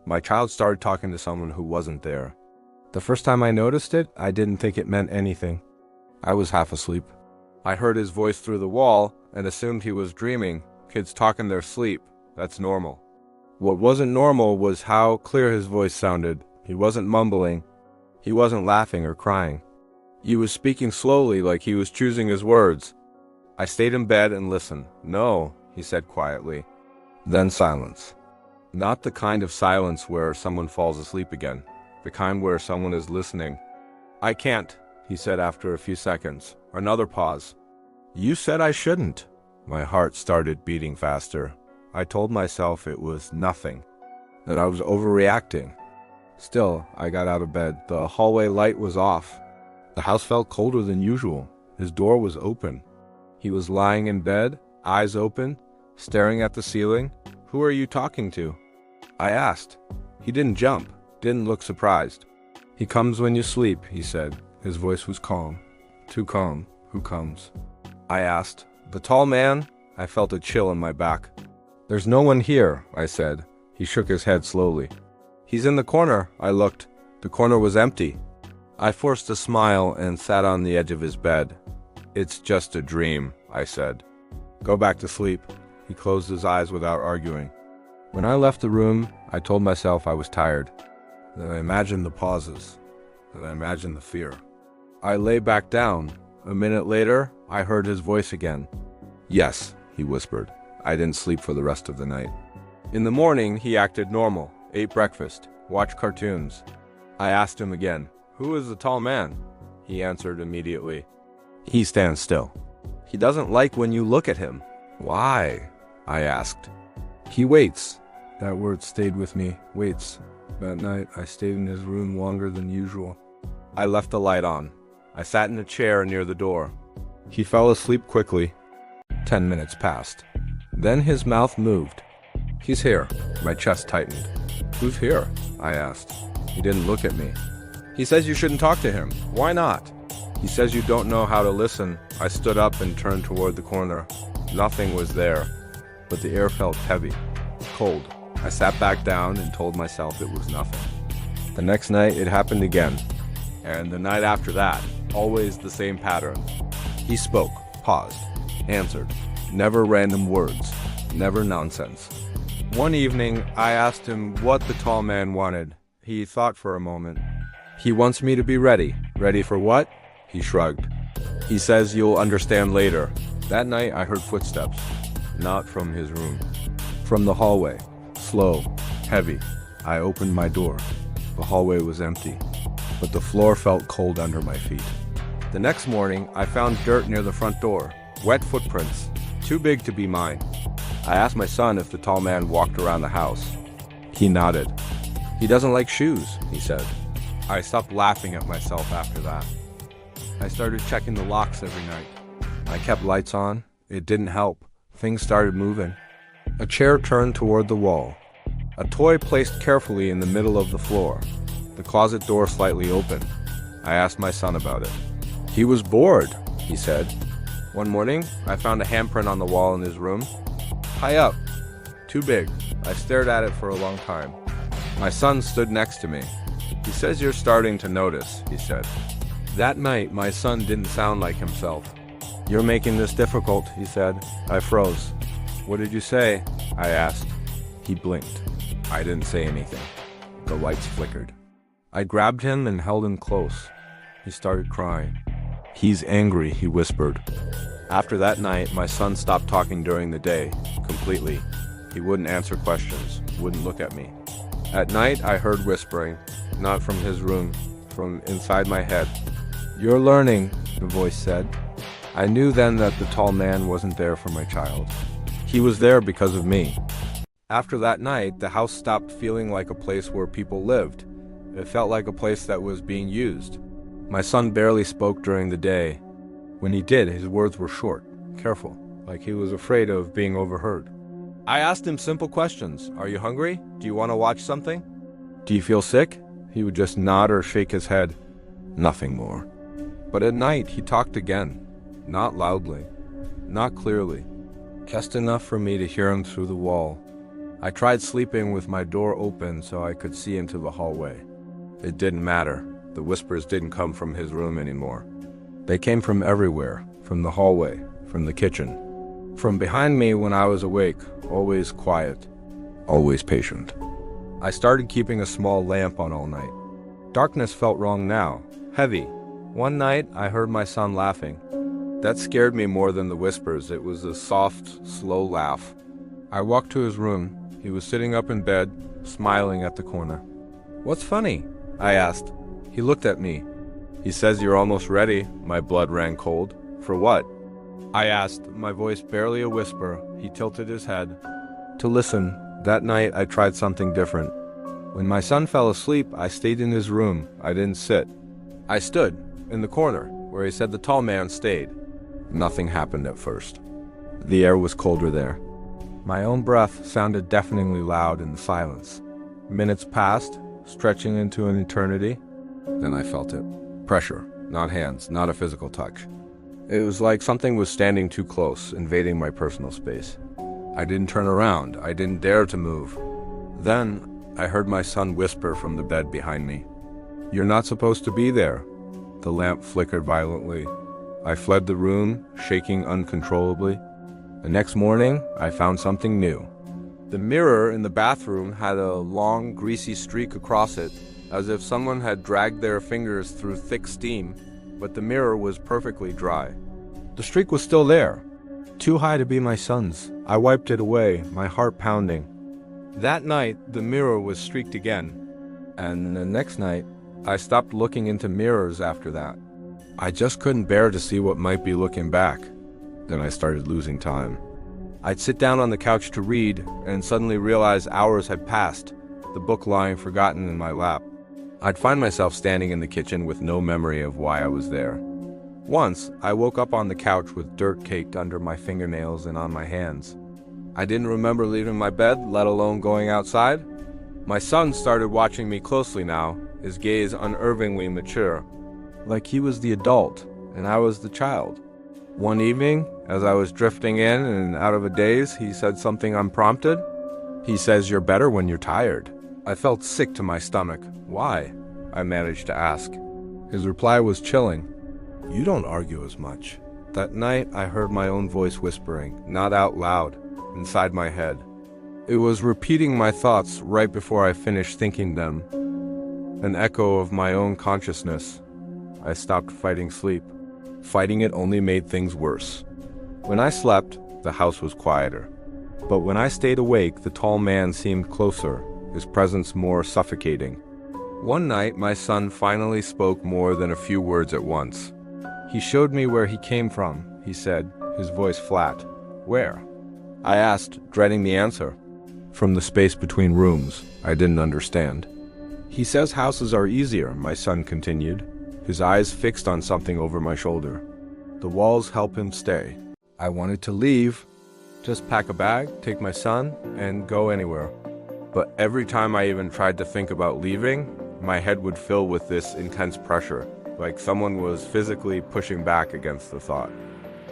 My child started talking to someone who wasn't there. The first time I noticed it, I didn't think it meant anything. I was half asleep. I heard his voice through the wall and assumed he was dreaming. Kids talk in their sleep. That's normal. What wasn't normal was how clear his voice sounded. He wasn't mumbling. He wasn't laughing or crying. He was speaking slowly, like he was choosing his words. I stayed in bed and listened. "No," he said quietly. Then silence. Not the kind of silence where someone falls asleep again. The kind where someone is listening. "I can't," he said after a few seconds. Another pause. "You said I shouldn't." My heart started beating faster. I told myself it was nothing, that I was overreacting. Still, I got out of bed. The hallway light was off. The house felt colder than usual. His door was open. He was lying in bed, eyes open, staring at the ceiling. "Who are you talking to?" I asked. He didn't jump, didn't look surprised. "He comes when you sleep," he said. His voice was calm. Too calm. "Who comes?" I asked. "The tall man?" I felt a chill in my back. "There's no one here," I said. He shook his head slowly. "He's in the corner." I looked. The corner was empty. I forced a smile and sat on the edge of his bed. "It's just a dream," I said. "Go back to sleep." He closed his eyes without arguing. When I left the room, I told myself I was tired. That I imagined the pauses. That I imagined the fear. I lay back down. A minute later, I heard his voice again. "Yes," he whispered. I didn't sleep for the rest of the night. In the morning, he acted normal, ate breakfast, watched cartoons. I asked him again, "Who is the tall man?" He answered immediately. "He stands still. He doesn't like when you look at him." "Why?" I asked. "He waits." That word stayed with me, waits. That night, I stayed in his room longer than usual. I left the light on. I sat in a chair near the door. He fell asleep quickly. 10 minutes passed. Then his mouth moved. "He's here." My chest tightened. "Who's here?" I asked. He didn't look at me. "He says you shouldn't talk to him." "Why not?" "He says you don't know how to listen." I stood up and turned toward the corner. Nothing was there, but the air felt heavy, cold. I sat back down and told myself it was nothing. The next night it happened again, and the night after that, always the same pattern. He spoke, paused, answered. Never random words, never nonsense. One evening, I asked him what the tall man wanted. He thought for a moment. "He wants me to be ready." "Ready for what?" He shrugged. "He says you'll understand later." That night I heard footsteps, not from his room, from the hallway, slow, heavy. I opened my door. The hallway was empty, but the floor felt cold under my feet. The next morning, I found dirt near the front door, wet footprints, too big to be mine. I asked my son if the tall man walked around the house. He nodded. "He doesn't like shoes," he said. I stopped laughing at myself after that. I started checking the locks every night. I kept lights on. It didn't help. Things started moving. A chair turned toward the wall. A toy placed carefully in the middle of the floor. The closet door slightly open. I asked my son about it. He was bored, he said. One morning, I found a handprint on the wall in his room. High up. Too big. I stared at it for a long time. My son stood next to me. "He says you're starting to notice," he said. That night, my son didn't sound like himself. "You're making this difficult," he said. I froze. "What did you say?" I asked. He blinked. I didn't say anything. The lights flickered. I grabbed him and held him close. He started crying. "He's angry," he whispered. After that night, my son stopped talking during the day, completely. He wouldn't answer questions, wouldn't look at me. At night, I heard whispering, not from his room, from inside my head. "You're learning," the voice said. I knew then that the tall man wasn't there for my child. He was there because of me. After that night, the house stopped feeling like a place where people lived. It felt like a place that was being used. My son barely spoke during the day. When he did, his words were short, careful, like he was afraid of being overheard. I asked him simple questions. "Are you hungry? Do you want to watch something? Do you feel sick?" He would just nod or shake his head. Nothing more. But at night, he talked again. Not loudly, not clearly, just enough for me to hear him through the wall. I tried sleeping with my door open so I could see into the hallway. It didn't matter. The whispers didn't come from his room anymore. They came from everywhere, from the hallway, from the kitchen, from behind me when I was awake, always quiet, always patient. I started keeping a small lamp on all night. Darkness felt wrong now, heavy. One night, I heard my son laughing. That scared me more than the whispers. It was a soft, slow laugh. I walked to his room. He was sitting up in bed, smiling at the corner. "What's funny?" I asked. He looked at me. "He says you're almost ready." My blood ran cold. "For what?" I asked, my voice barely a whisper. He tilted his head. To listen. That night, I tried something different. When my son fell asleep, I stayed in his room. I didn't sit. I stood in the corner, where he said the tall man stayed. Nothing happened at first. The air was colder there. My own breath sounded deafeningly loud in the silence. Minutes passed, stretching into an eternity. Then I felt it. Pressure, not hands, not a physical touch. It was like something was standing too close, invading my personal space. I didn't turn around. I didn't dare to move. Then, I heard my son whisper from the bed behind me. "You're not supposed to be there." The lamp flickered violently. I fled the room, shaking uncontrollably. The next morning, I found something new. The mirror in the bathroom had a long, greasy streak across it, as if someone had dragged their fingers through thick steam, but the mirror was perfectly dry. The streak was still there, too high to be my son's. I wiped it away, my heart pounding. That night, the mirror was streaked again, and the next night, I stopped looking into mirrors after that. I just couldn't bear to see what might be looking back. Then I started losing time. I'd sit down on the couch to read, and suddenly realize hours had passed, the book lying forgotten in my lap. I'd find myself standing in the kitchen with no memory of why I was there. Once, I woke up on the couch with dirt caked under my fingernails and on my hands. I didn't remember leaving my bed, let alone going outside. My son started watching me closely now, his gaze unervingly mature, like he was the adult and I was the child. One evening, as I was drifting in and out of a daze, he said something unprompted. He says, "You're better when you're tired." I felt sick to my stomach. "Why?" I managed to ask. His reply was chilling. "You don't argue as much." That night, I heard my own voice whispering, not out loud, inside my head. It was repeating my thoughts right before I finished thinking them. An echo of my own consciousness. I stopped fighting sleep. Fighting it only made things worse. When I slept, the house was quieter. But when I stayed awake, the tall man seemed closer, his presence more suffocating. One night, my son finally spoke more than a few words at once. "He showed me where he came from," he said, his voice flat. "Where?" I asked, dreading the answer. "From the space between rooms." I didn't understand. "He says houses are easier," my son continued, his eyes fixed on something over my shoulder. "The walls help him stay." I wanted to leave, just pack a bag, take my son, and go anywhere. But every time I even tried to think about leaving, my head would fill with this intense pressure, like someone was physically pushing back against the thought.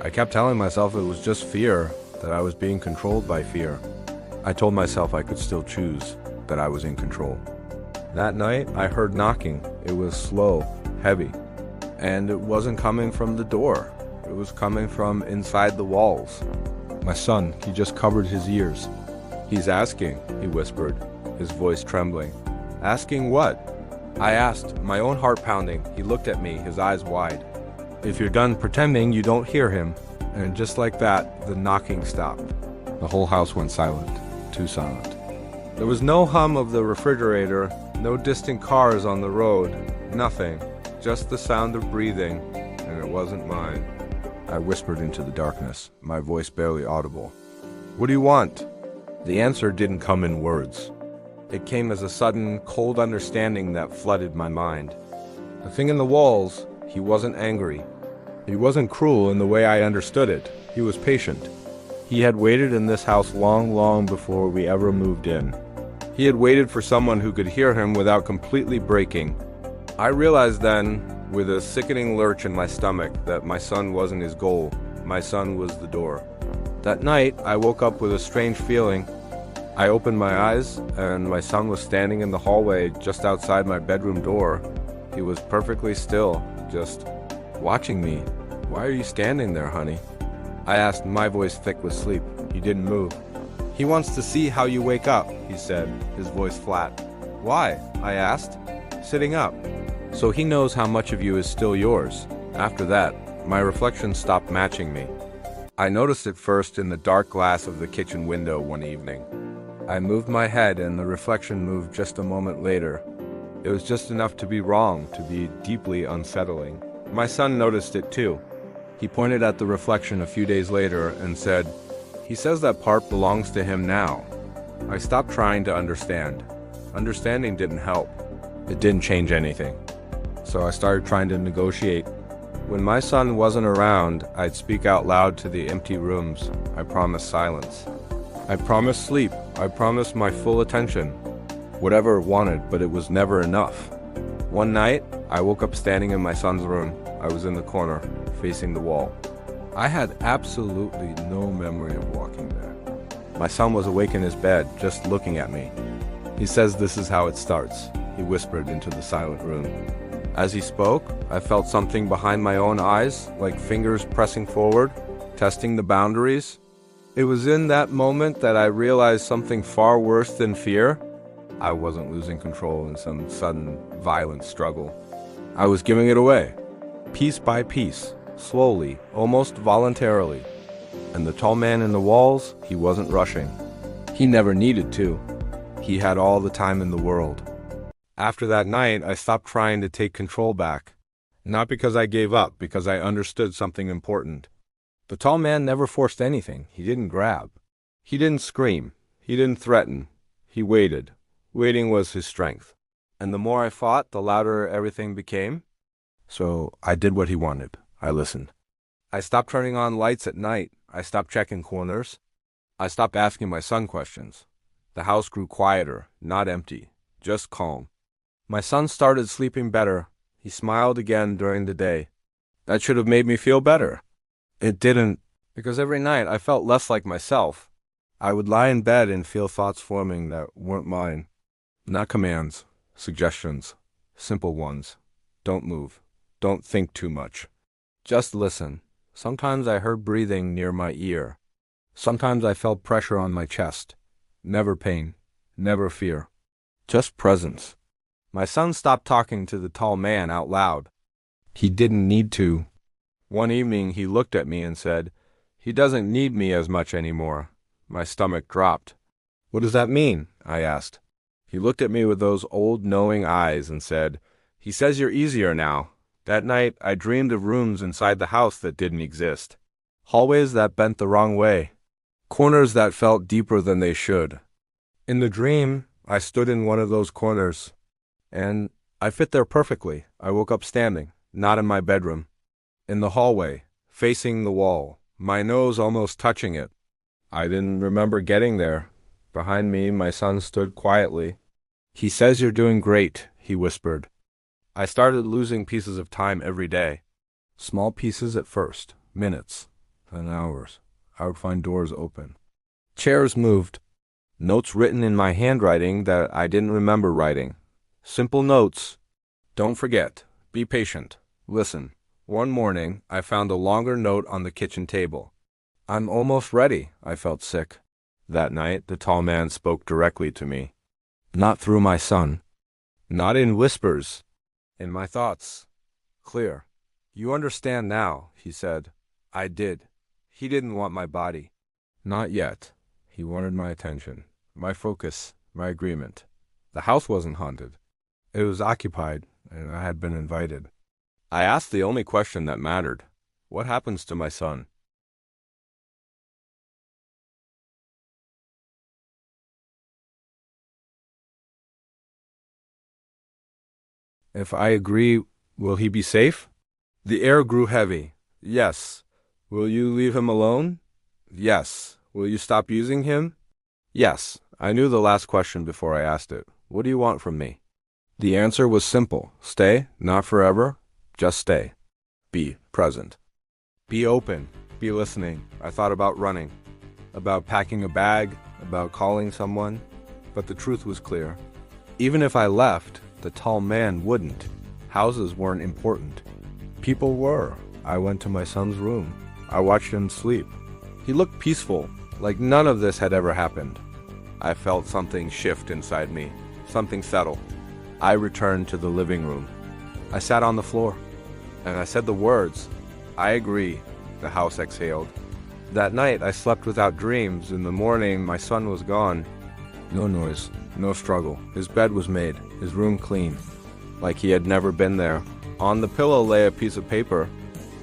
I kept telling myself it was just fear, that I was being controlled by fear. I told myself I could still choose, that I was in control. That night, I heard knocking. It was slow, heavy, and it wasn't coming from the door. It was coming from inside the walls. My son, he just covered his ears. "He's asking," he whispered, his voice trembling. "Asking what?" I asked, my own heart pounding. He looked at me, his eyes wide. "If you're done pretending you don't hear him." And just like that, the knocking stopped. The whole house went silent, too silent. There was no hum of the refrigerator, no distant cars on the road, nothing. Just the sound of breathing, and it wasn't mine. I whispered into the darkness, my voice barely audible. "What do you want?" The answer didn't come in words. It came as a sudden, cold understanding that flooded my mind. The thing in the walls, he wasn't angry. He wasn't cruel in the way I understood it. He was patient. He had waited in this house long, long before we ever moved in. He had waited for someone who could hear him without completely breaking. I realized then, with a sickening lurch in my stomach, that my son wasn't his goal. My son was the door. That night, I woke up with a strange feeling. I opened my eyes, and my son was standing in the hallway just outside my bedroom door. He was perfectly still, just watching me. "Why are you standing there, honey?" I asked, my voice thick with sleep. He didn't move. "He wants to see how you wake up," he said, his voice flat. "Why?" I asked, sitting up. "So he knows how much of you is still yours." After that, my reflection stopped matching me. I noticed it first in the dark glass of the kitchen window one evening. I moved my head and the reflection moved just a moment later. It was just enough to be wrong, to be deeply unsettling. My son noticed it too. He pointed at the reflection a few days later and said, "He says that part belongs to him now." I stopped trying to understand. Understanding didn't help. It didn't change anything. So I started trying to negotiate. When my son wasn't around, I'd speak out loud to the empty rooms. I promised silence. I promised sleep. I promised my full attention. Whatever it wanted, but it was never enough. One night, I woke up standing in my son's room. I was in the corner, facing the wall. I had absolutely no memory of walking there. My son was awake in his bed, just looking at me. "He says this is how it starts," he whispered into the silent room. As he spoke, I felt something behind my own eyes, like fingers pressing forward, testing the boundaries. It was in that moment that I realized something far worse than fear. I wasn't losing control in some sudden, violent struggle. I was giving it away, piece by piece, slowly, almost voluntarily. And the tall man in the walls, he wasn't rushing. He never needed to. He had all the time in the world. After that night, I stopped trying to take control back. Not because I gave up, because I understood something important. The tall man never forced anything. He didn't grab. He didn't scream. He didn't threaten. He waited. Waiting was his strength. And the more I fought, the louder everything became. So I did what he wanted. I listened. I stopped turning on lights at night. I stopped checking corners. I stopped asking my son questions. The house grew quieter, not empty, just calm. My son started sleeping better. He smiled again during the day. That should have made me feel better. It didn't, because every night I felt less like myself. I would lie in bed and feel thoughts forming that weren't mine. Not commands, suggestions, simple ones. Don't move. Don't think too much. Just listen. Sometimes I heard breathing near my ear. Sometimes I felt pressure on my chest. Never pain. Never fear. Just presence. My son stopped talking to the tall man out loud. He didn't need to. One evening he looked at me and said, "He doesn't need me as much anymore." My stomach dropped. "What does that mean?" I asked. He looked at me with those old knowing eyes and said, "He says you're easier now." That night I dreamed of rooms inside the house that didn't exist. Hallways that bent the wrong way. Corners that felt deeper than they should. In the dream, I stood in one of those corners, and I fit there perfectly. I woke up standing, not in my bedroom. In the hallway, facing the wall, my nose almost touching it. I didn't remember getting there. Behind me, my son stood quietly. "He says you're doing great," he whispered. I started losing pieces of time every day. Small pieces at first, minutes, then hours. I would find doors open. Chairs moved. Notes written in my handwriting that I didn't remember writing. Simple notes. "Don't forget. Be patient. Listen." One morning, I found a longer note on the kitchen table. "I'm almost ready." I felt sick. That night, the tall man spoke directly to me. Not through my son. Not in whispers. In my thoughts. Clear. "You understand now," he said. I did. He didn't want my body. Not yet. He wanted my attention, my focus, my agreement. The house wasn't haunted. It was occupied, and I had been invited. I asked the only question that mattered. What happens to my son? If I agree, will he be safe? The air grew heavy. Yes. Will you leave him alone? Yes. Will you stop using him? Yes. I knew the last question before I asked it. What do you want from me? The answer was simple. Stay, not forever, just stay. Be present. Be open. Be listening. I thought about running, about packing a bag, about calling someone, but the truth was clear. Even if I left, the tall man wouldn't. Houses weren't important. People were. I went to my son's room. I watched him sleep. He looked peaceful, like none of this had ever happened. I felt something shift inside me, something settle. I returned to the living room. I sat on the floor, and I said the words, "I agree." The house exhaled. That night, I slept without dreams. In the morning, my son was gone. No noise, no struggle. His bed was made, his room clean, like he had never been there. On the pillow lay a piece of paper.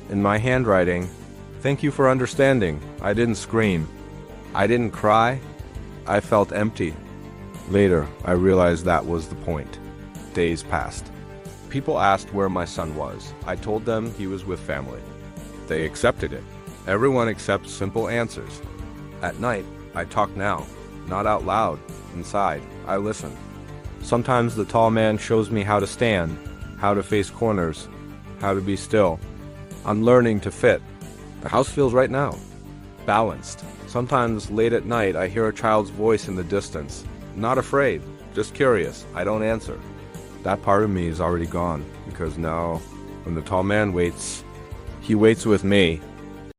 In my handwriting, "Thank you for understanding." I didn't scream. I didn't cry. I felt empty. Later, I realized that was the point. Days passed. People asked where my son was. I told them he was with family. They accepted it. Everyone accepts simple answers. At night, I talk now, not out loud, inside. I listen. Sometimes the tall man shows me how to stand, how to face corners, how to be still. I'm learning to fit. The house feels right now, balanced. Sometimes late at night, I hear a child's voice in the distance. Not afraid, just curious. I don't answer. That part of me is already gone, because now, when the tall man waits, he waits with me.